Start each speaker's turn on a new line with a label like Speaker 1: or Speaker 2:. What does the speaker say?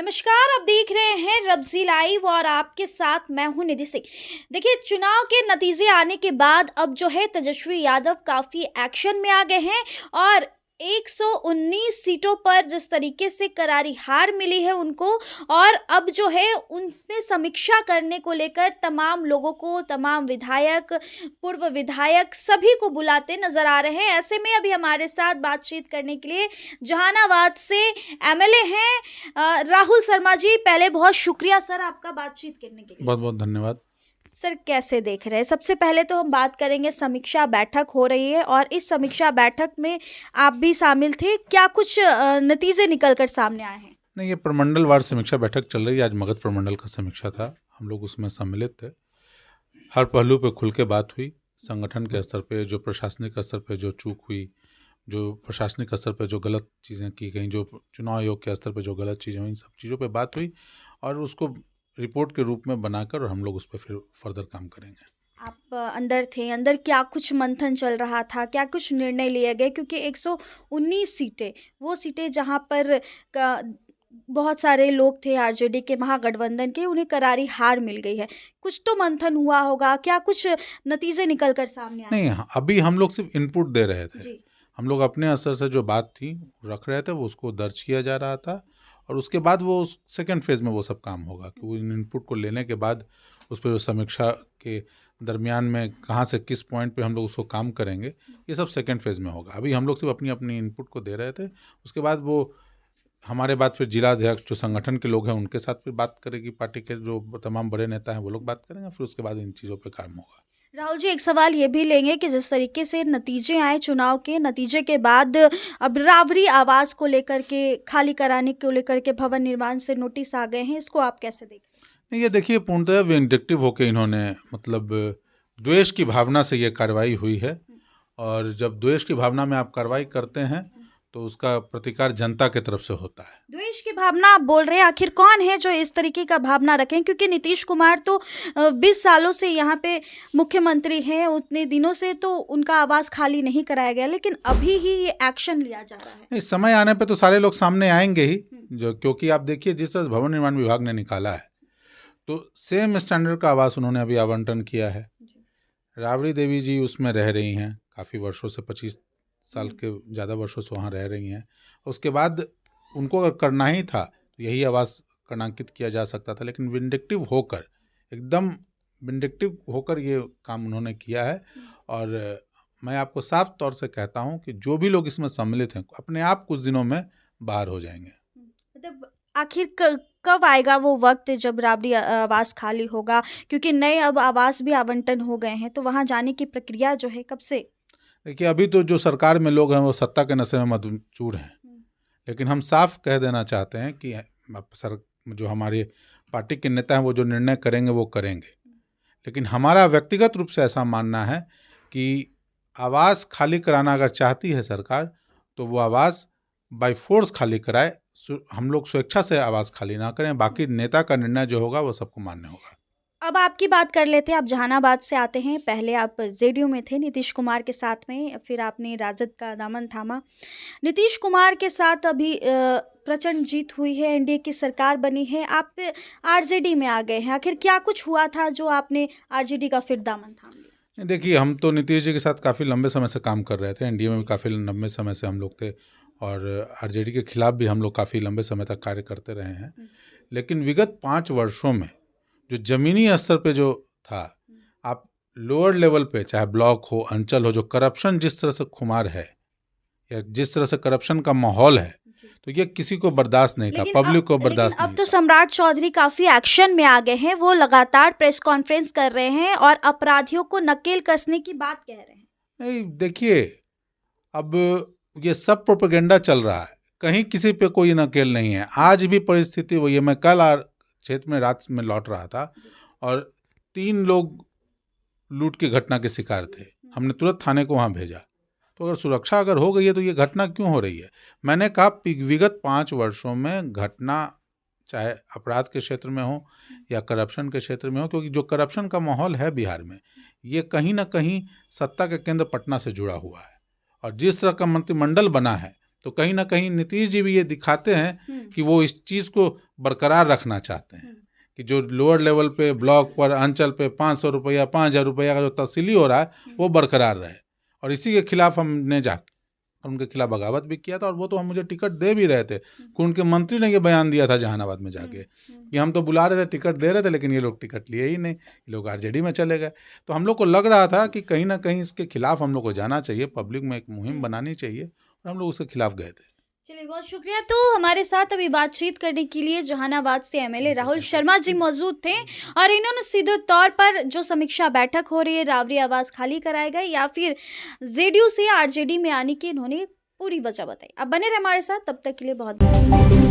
Speaker 1: नमस्कार, आप देख रहे हैं रब्जी लाइव और आपके साथ मैं हूं निधि सिंह। देखिए, चुनाव के नतीजे आने के बाद अब जो है तेजस्वी यादव काफ़ी एक्शन में आ गए हैं और 119 सीटों पर जिस तरीके से करारी हार मिली है उनको, और अब जो है उनमें समीक्षा करने को लेकर तमाम लोगों को, तमाम विधायक, पूर्व विधायक सभी को बुलाते नजर आ रहे हैं। ऐसे में अभी हमारे साथ बातचीत करने के लिए जहानाबाद से एमएलए हैं राहुल शर्मा जी। पहले बहुत शुक्रिया सर आपका बातचीत करने के लिए।
Speaker 2: बहुत बहुत धन्यवाद।
Speaker 1: सर, कैसे देख रहे हैं? सबसे पहले तो हम बात करेंगे, समीक्षा बैठक हो रही है और इस समीक्षा बैठक में आप भी शामिल थे। क्या कुछ नतीजे निकलकर सामने आए हैं?
Speaker 2: नहीं, ये प्रमंडल वार समीक्षा बैठक चल रही है। आज मगध प्रमंडल का समीक्षा था, हम लोग उसमें सम्मिलित थे। हर पहलू पे खुल के बात हुई। संगठन के स्तर पे, जो प्रशासनिक स्तर पे जो चूक हुई, जो प्रशासनिक स्तर पे जो गलत चीज़ें की गई, जो चुनाव आयोग के स्तर पे जो गलत चीज़ें हुई, इन सब चीज़ों पे बात हुई और उसको रिपोर्ट के रूप में बनाकर और हम लोग उस पर फिर फर्दर काम करेंगे।
Speaker 1: आप अंदर थे, अंदर क्या कुछ मंथन चल रहा था, क्या कुछ निर्णय लिए गए? क्योंकि 119 सीटें, वो सीटें जहां पर बहुत सारे लोग थे आरजेडी के, महागठबंधन के, उन्हें करारी हार मिल गई है। कुछ तो मंथन हुआ होगा, क्या कुछ नतीजे निकल कर सामने आए?
Speaker 2: नहीं, अभी हम लोग सिर्फ इनपुट दे रहे थे
Speaker 1: जी।
Speaker 2: हम लोग अपने स्तर से जो बात थी रख रहे थे, वो उसको दर्ज किया जा रहा था और उसके बाद वो सेकंड फेज में वो सब काम होगा कि वो इन इनपुट को लेने के बाद उस पर जो समीक्षा के दरमियान में कहाँ से किस पॉइंट पे हम लोग उसको काम करेंगे, ये सब सेकंड फेज में होगा। अभी हम लोग सिर्फ अपनी अपनी इनपुट को दे रहे थे। उसके बाद वो हमारे बाद फिर जिलाध्यक्ष जो संगठन के लोग हैं उनके साथ फिर बात करेगी, पार्टी के जो तमाम बड़े नेता हैं वो लोग बात करेंगे, फिर उसके बाद इन चीज़ों पर काम होगा।
Speaker 1: राहुल जी, एक सवाल ये भी लेंगे कि जिस तरीके से नतीजे आए चुनाव के, नतीजे के बाद अब रावरी आवास को लेकर के, खाली कराने को लेकर के भवन निर्माण से नोटिस आ गए हैं, इसको आप कैसे देख रहे हैं?
Speaker 2: नहीं, ये देखिए, पूर्णतः विंडिक्टिव होकर इन्होंने, मतलब द्वेष की भावना से ये कार्रवाई हुई है और जब द्वेष की भावना में आप कार्रवाई करते हैं तो उसका प्रतिकार जनता की तरफ से होता है।
Speaker 1: द्वेष की भावना आप बोल रहे हैं, आखिर कौन है जो इस तरीके का भावना रखें? क्योंकि नीतीश कुमार तो 20 सालों से यहाँ पे मुख्यमंत्री हैं, उतने दिनों से तो उनका आवास खाली नहीं कराया गया, लेकिन अभी ही ये एक्शन लिया जा रहा है।
Speaker 2: इस समय आने पे तो सारे लोग सामने आएंगे ही, जो क्योंकि आप देखिए जिस तरह भवन निर्माण विभाग ने निकाला है तो सेम स्टैंडर्ड का आवास उन्होंने अभी आवंटन किया है। राबड़ी देवी जी उसमें रह रही हैं काफ़ी वर्षों से, 25 साल के ज़्यादा वर्षों से वहाँ रह रही हैं। उसके बाद उनको अगर करना ही था तो यही आवास कर्णांकित किया जा सकता था, लेकिन विंडिक्टिव होकर, एकदम विंडिक्टिव होकर ये काम उन्होंने किया है। और मैं आपको साफ तौर से कहता हूँ कि जो भी लोग इसमें सम्मिलित हैं अपने आप कुछ दिनों में बाहर हो जाएंगे।
Speaker 1: मतलब आखिर कब आएगा वो वक्त जब राबड़ी आवास खाली होगा? क्योंकि नए अब आवास भी आवंटन हो गए हैं, तो वहाँ जाने की प्रक्रिया जो है कब से?
Speaker 2: देखिए, अभी तो जो सरकार में लोग हैं वो सत्ता के नशे में मदचूर हैं, लेकिन हम साफ कह देना चाहते हैं कि जो हमारे पार्टी के नेता हैं वो जो निर्णय करेंगे वो करेंगे, लेकिन हमारा व्यक्तिगत रूप से ऐसा मानना है कि आवास खाली कराना अगर चाहती है सरकार तो वो आवास बाय फोर्स खाली कराए। हम लोग स्वेच्छा से आवास खाली ना करें, बाकी नेता का निर्णय जो होगा वो सबको मान्य होगा।
Speaker 1: अब आपकी बात कर लेते हैं, आप जहानाबाद से आते हैं, पहले आप जेडीयू में थे नीतीश कुमार के साथ में, फिर आपने राजद का दामन थामा। नीतीश कुमार के साथ अभी प्रचंड जीत हुई है, एनडीए की सरकार बनी है, आप आरजेडी में आ गए हैं। आखिर क्या कुछ हुआ था जो आपने आरजेडी का फिर दामन थाम लिया?
Speaker 2: देखिए, हम तो नीतीश जी के साथ काफ़ी लंबे समय से काम कर रहे थे, एनडीए में भी काफ़ी लंबे समय से हम लोग थे और आरजेडी के खिलाफ भी हम लोग काफ़ी लंबे समय तक कार्य करते रहे हैं। लेकिन विगत 5 वर्षों में जो ज़मीनी स्तर पे जो था, आप लोअर लेवल पे चाहे ब्लॉक हो, अंचल हो, जो करप्शन जिस तरह से खुमार है या जिस तरह से करप्शन का माहौल है, तो ये किसी को बर्दाश्त नहीं था, पब्लिक को बर्दाश्त नहीं था।
Speaker 1: अब तो सम्राट चौधरी काफी एक्शन में आ गए हैं, वो लगातार प्रेस कॉन्फ्रेंस कर रहे हैं और अपराधियों को नकेल कसने की बात कह रहे हैं।
Speaker 2: नहीं, देखिए, अब ये सब प्रोपेगेंडा चल रहा है, कहीं किसी पे कोई नकेल नहीं है। आज भी परिस्थिति वही है। मैं कल क्षेत्र में रात में लौट रहा था और 3 लोग लूट की घटना के शिकार थे। हमने तुरंत थाने को वहाँ भेजा। तो अगर सुरक्षा अगर हो गई है तो ये घटना क्यों हो रही है? मैंने कहा विगत 5 वर्षों में घटना चाहे अपराध के क्षेत्र में हो या करप्शन के क्षेत्र में हो, क्योंकि जो करप्शन का माहौल है बिहार में, ये कहीं ना कहीं सत्ता के केंद्र पटना से जुड़ा हुआ है। और जिस तरह का मंत्रिमंडल बना है तो कहीं ना कहीं नीतीश जी भी ये दिखाते हैं कि वो इस चीज़ को बरकरार रखना चाहते हैं कि जो लोअर लेवल पे, ब्लॉक पर, अंचल पे 500 रुपया, 5,000 रुपया का जो तहसीली हो रहा है वो बरकरार रहे। और इसी के खिलाफ हमने जाकर उनके खिलाफ बगावत भी किया था, और वो तो हम मुझे टिकट दे भी रहे थे। उनके मंत्री ने ये बयान दिया था जहानाबाद में जाके कि हम तो बुला रहे थे, टिकट दे रहे थे, लेकिन ये लोग टिकट लिए ही नहीं, ये लोग आरजेडी में चले गए। तो हम लोग को लग रहा था कि कहीं ना कहीं इसके खिलाफ हम लोग को जाना चाहिए, पब्लिक में एक मुहिम बनानी चाहिए, और हम लोग उसके खिलाफ गए थे।
Speaker 1: चलिए, बहुत शुक्रिया। तो हमारे साथ अभी बातचीत करने के लिए जहानाबाद से एमएलए राहुल शर्मा जी मौजूद थे, और इन्होंने सीधे तौर पर जो समीक्षा बैठक हो रही है, राबरी आवास खाली कराए गए या फिर जेडीयू से आरजेडी में आने की, इन्होंने पूरी वजह बताई। अब बने रहे हमारे साथ, तब तक के लिए बहुत बहुत